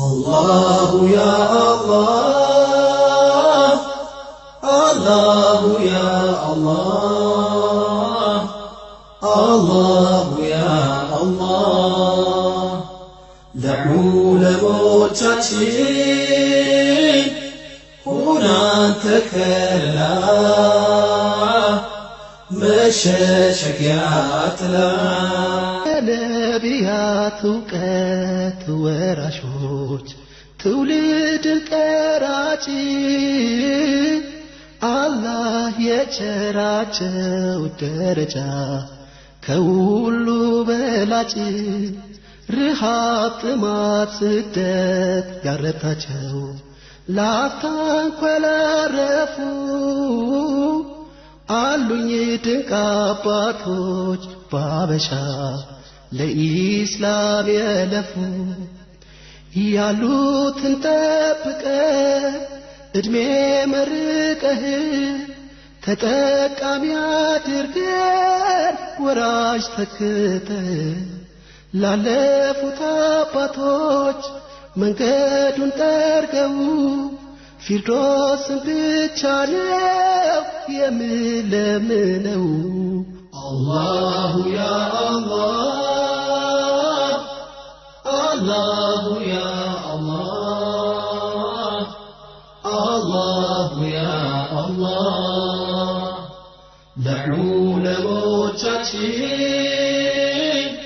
الله يا الله الله يا الله الله يا الله دعوا لموتاتين هنا تكلا مشاشك يا تلا ነቢያት እውቀት ወራሾች ትውልድ ቀራጭ አላህ የቸራቸው ደረጃ ከሁሉ በላጭ ረሃብ ጥማት ስደት ያረታቸው ላፍታ እንኳን ያላረፉ አሉኝ ድንቅ አባቶች ባበሻ ለኢስላም የለፉ ያሉትን ጠብቀህ እድሜ መርቀህ ተጠቃሚ አድርገን ወራጅ ተክተህ ላለፉት አባቶች መንገዱን ጠርገው ፊርዶስን ብቻ ነው የምለምነው الله يا الله الله يا الله الله يا الله دعوا لموتاتين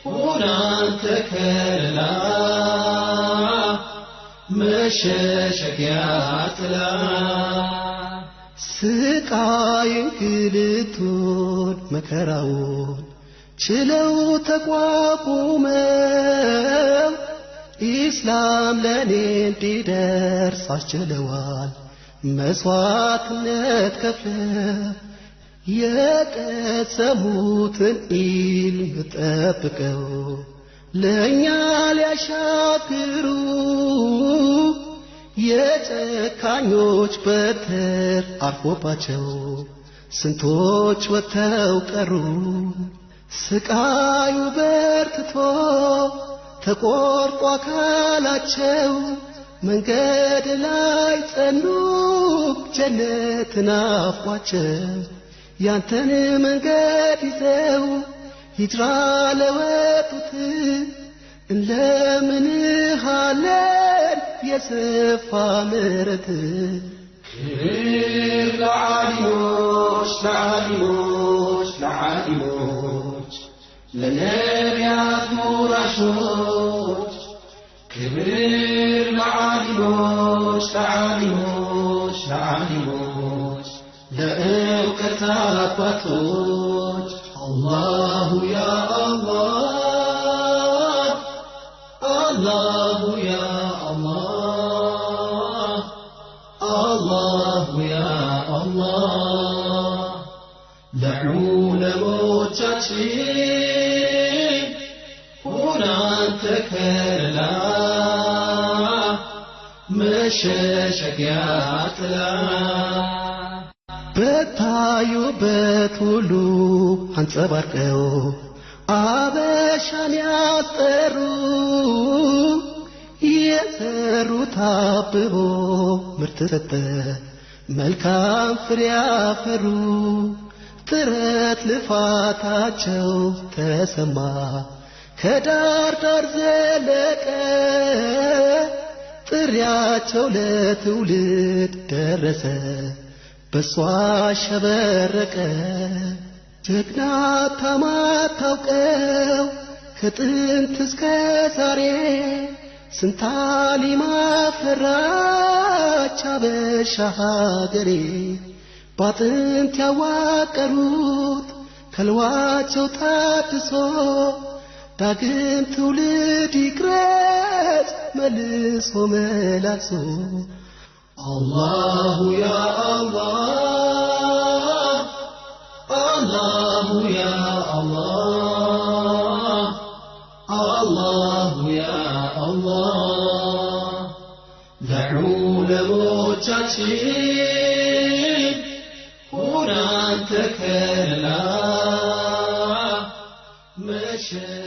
هنا تكلا مشاشك يا تلا ስቃይ እንግልቱን መከራውን ችለው ተቋቁመው ኢስላም ለኔ እንዲደርስ አስችለዋል መስዋዕትነት ከፍለው የቀሰሙትን ኢልም ጠብቀው ለእኛ ሊያሻግሩ የጨካኞች በትር አርፎባቸው ስንቶች ወጥተው ቀሩ ስቃዩ በርትቶ ተቆርጦ አካላቸው መንገድ ላይ ጸኑ ጀነት ናፍቋቸው ያንተን መንገድ ይዘው ሂጅራ ለወጡት እንለምንሃለን የሰፋ ምሕረት كبير لعالموش لعالموش لعالموش لنبيات مراشوش كبير لعالموش لعالموش لعالموش لأوقات أبطوش الله يا الله الله يا الله الله يا الله دعوا لموتاتين هنا تكلا مشاشك يا تلا በታዩበት ሁሉ አንጸባርቀው አበሻን ያስጠሩ የዘሩት አብቦ ምርት ሰጠ መልካም ፍሬ አፈሩ ጥረት ልፋታቸው ተሰማ ከዳር ዳር ዘለቀ ጥሪያቸው ለትውልድ ደረሰ በሷ ሸበረቀ ጀግና ታማታውቀው ከጥንት እስከ ዛሬ ስንታሊማ ፈራች አበሻ ሀገሬ ባጥንት ያዋቀሩት ከልዋቸው ታድሶ ዳግም ትውልድ ይቅረጽ መልሶ መላልሶ الله يا الله الله يا الله الله يا الله دعوا لموتاتين هنا تكلا مشى